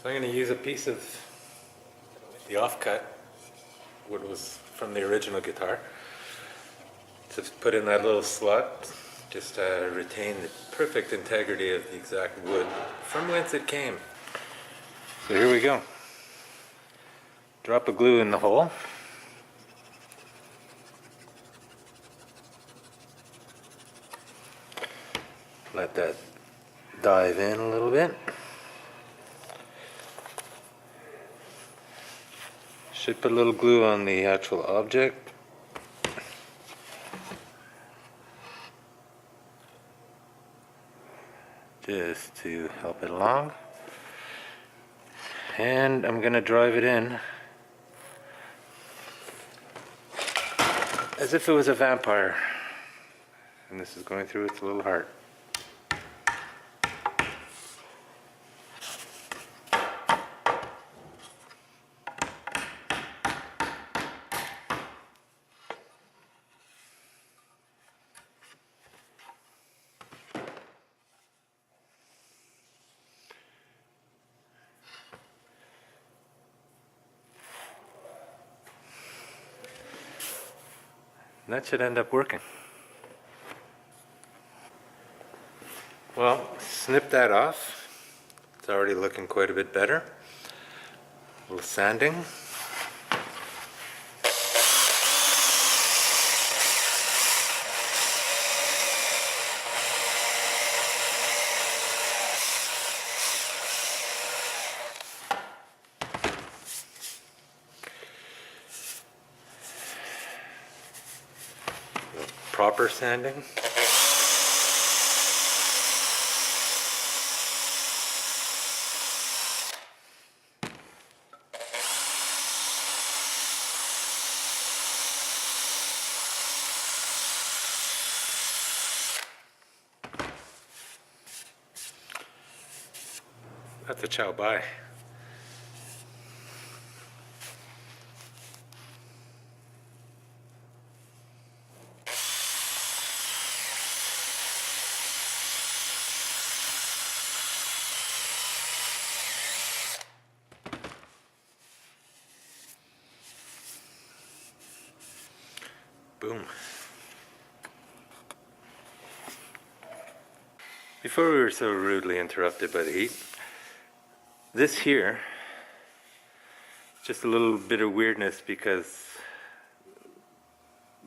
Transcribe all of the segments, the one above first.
So I'm going to use a piece of the offcut, what was from the original guitar, to put in that little slot, just retain the perfect integrity of the exact wood from whence it came. So here we go. Drop a glue in the hole. Let that dive in a little bit. Should put a little glue on the actual object. Just to help it along. And I'm going to drive it in as if it was a vampire. And this is going through its little heart. And that should end up working. Well, snip that off. It's already looking quite a bit better. A little sanding. Proper sanding. That's a chow bye. Boom. Before we were so rudely interrupted by the heat, this here, just a little bit of weirdness because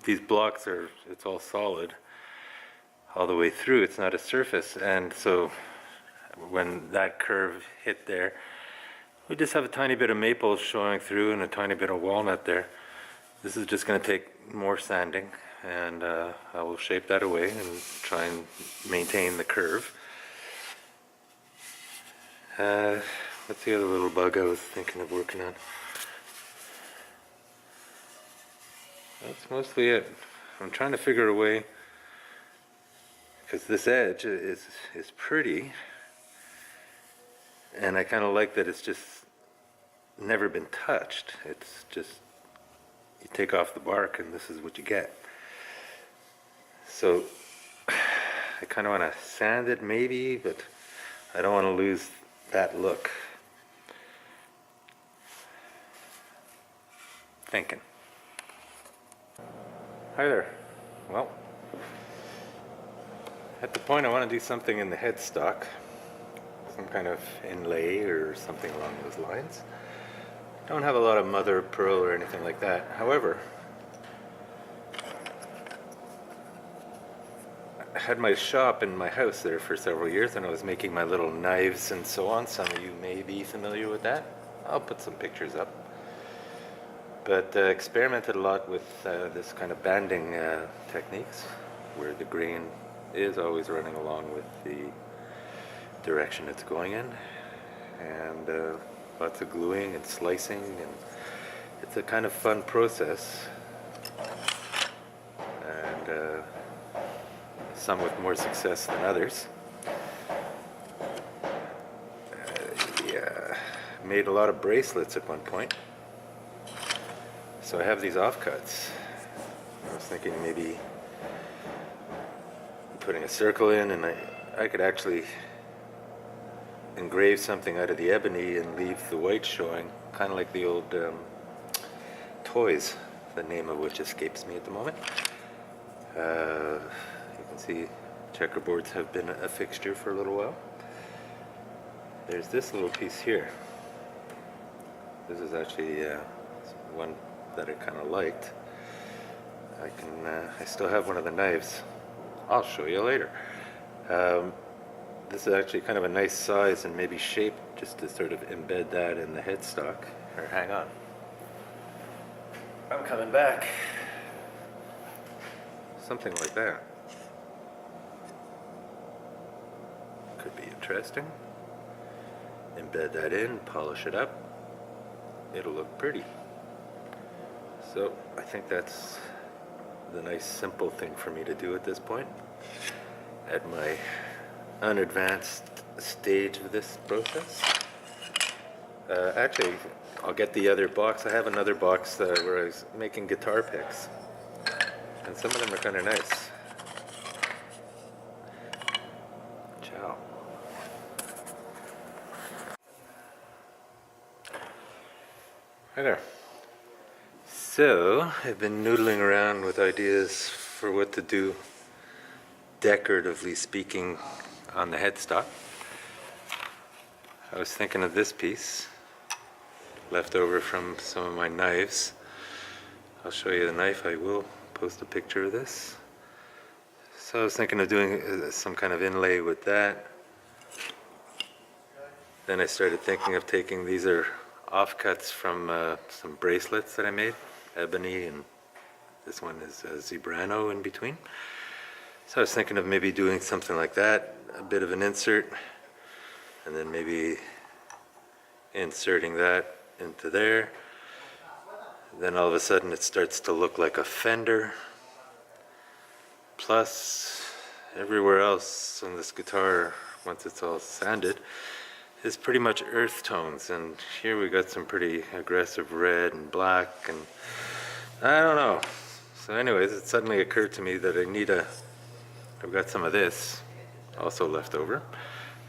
these blocks are, it's all solid all the way through, it's not a surface, and so when that curve hit there, we just have a tiny bit of maple showing through and a tiny bit of walnut there. This is just going to take more sanding, and I will shape that away and try and maintain the curve. What's the other little bug I was thinking of working on? That's mostly it. I'm trying to figure a way, because this edge is pretty, and I kind of like that it's just never been touched. It's just, you take off the bark and this is what you get. So I kind of want to sand it maybe, but I don't want to lose that look. Thinking. Hi there. Well, at the point I want to do something in the headstock, some kind of inlay or something along those lines. Don't have a lot of mother of pearl or anything like that. However, I had my shop in my house there for several years, and I was making my little knives and so on. Some of you may be familiar with that. I'll put some pictures up. But experimented a lot with this kind of banding techniques, where the grain is always running along with the direction it's going in, and lots of gluing and slicing, and it's a kind of fun process, and some with more success than others. Yeah, made a lot of bracelets at one point. So I have these offcuts. I was thinking maybe putting a circle in, and I could actually engrave something out of the ebony and leave the white showing, kind of like the old toys, the name of which escapes me at the moment. You can see checkerboards have been a fixture for a little while. There's this little piece here. This is actually one that I kind of liked. I still have one of the knives. I'll show you later. This is actually kind of a nice size and maybe shape just to sort of embed that in the headstock. Or hang on. I'm coming back. Something like that. Could be interesting. Embed that in, polish it up. It'll look pretty. So I think that's the nice simple thing for me to do at this point. At my unadvanced stage of this process. Actually, I'll get the other box. I have another box where I was making guitar picks. And some of them are kind of nice. Ciao. Hi there. So, I've been noodling around with ideas for what to do, decoratively speaking, on the headstock. I was thinking of this piece, left over from some of my knives. I'll show you the knife. I will post a picture of this. So I was thinking of doing some kind of inlay with that. Then I started thinking of taking, these are offcuts from some bracelets that I made, ebony, and this one is zebrano in between. So I was thinking of maybe doing something like that, a bit of an insert, and then maybe inserting that into there. Then all of a sudden it starts to look like a fender. Plus, everywhere else on this guitar, once it's all sanded, is pretty much earth tones. And here we got some pretty aggressive red and black, and I don't know. So anyways, it suddenly occurred to me that I've got some of this also left over,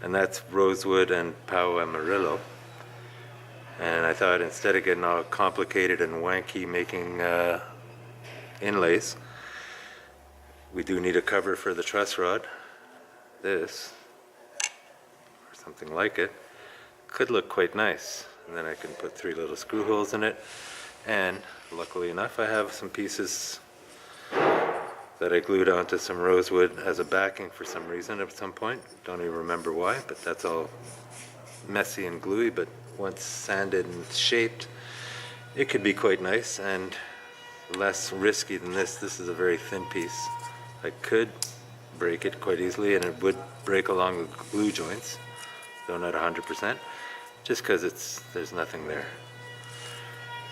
and that's rosewood and pau amarillo. And I thought, instead of getting all complicated and wanky making inlays, we do need a cover for the truss rod. This, or something like it, could look quite nice. And then I can put 3 little screw holes in it. And luckily enough, I have some pieces that I glued onto some rosewood as a backing for some reason at some point. Don't even remember why, but that's all messy and gluey. But once sanded and shaped, it could be quite nice and less risky than this. This is a very thin piece. I could break it quite easily, and it would break along the glue joints, though not 100%, just because there's nothing there.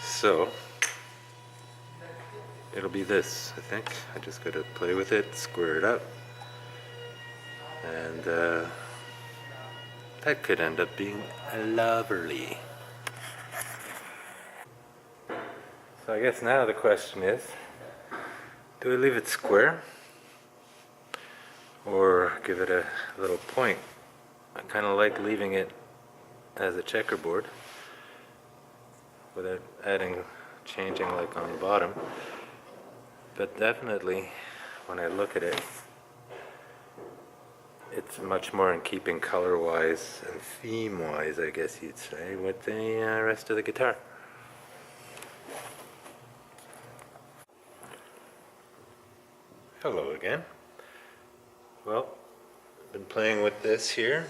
So it'll be this, I think. I just gotta play with it, square it up, and that could end up being lovely. So I guess now the question is, do I leave it square or give it a little point? I kind of like leaving it as a checkerboard without changing like on the bottom. But definitely, when I look at it, it's much more in keeping color-wise and theme-wise, I guess you'd say, with the rest of the guitar. Hello again. Well, I've been playing with this here,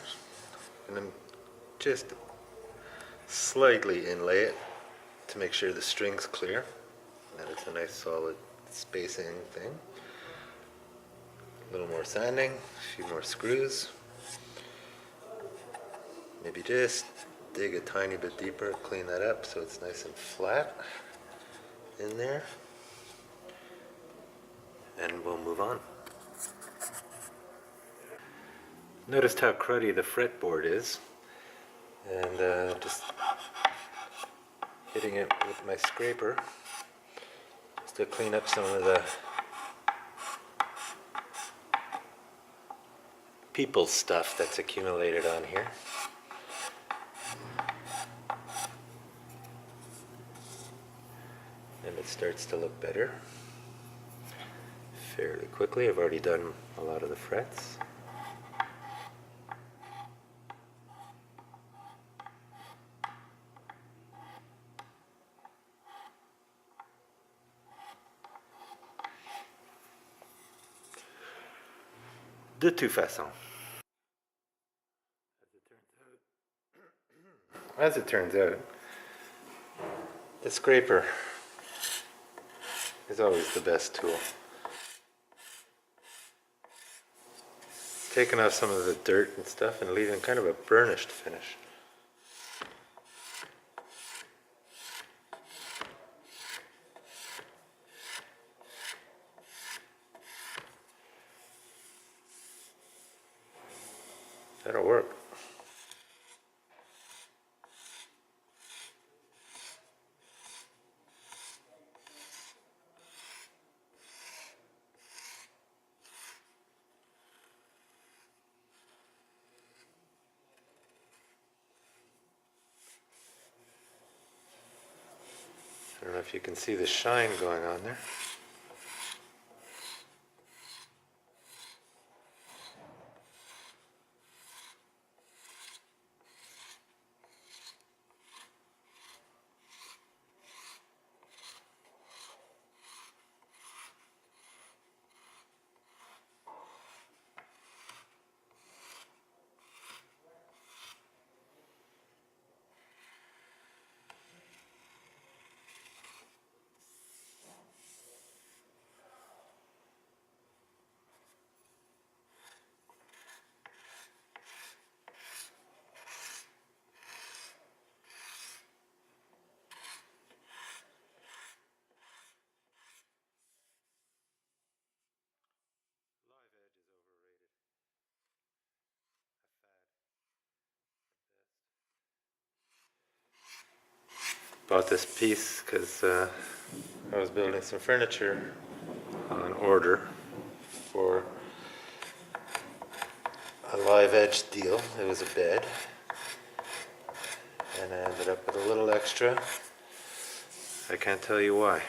and I'm just slightly inlay it to make sure the string's clear, and that it's a nice solid spacing thing. A little more sanding, a few more screws. Maybe just dig a tiny bit deeper, clean that up so it's nice and flat in there. And we'll move on. Noticed how cruddy the fretboard is, and just hitting it with my scraper just to clean up some of the people stuff that's accumulated on here. and it starts to look better fairly quickly. I've already done a lot of the frets. De toute façon, as it turns out, the scraper is always the best tool. Taking off some of the dirt and stuff and leaving kind of a burnished finish. That'll work. I don't know if you can see the shine going on there. Live edge is overrated. A fad. Bought this piece because I was building some furniture on order for a live edge deal. It was a bed, and I ended up with a little extra. I can't tell you why.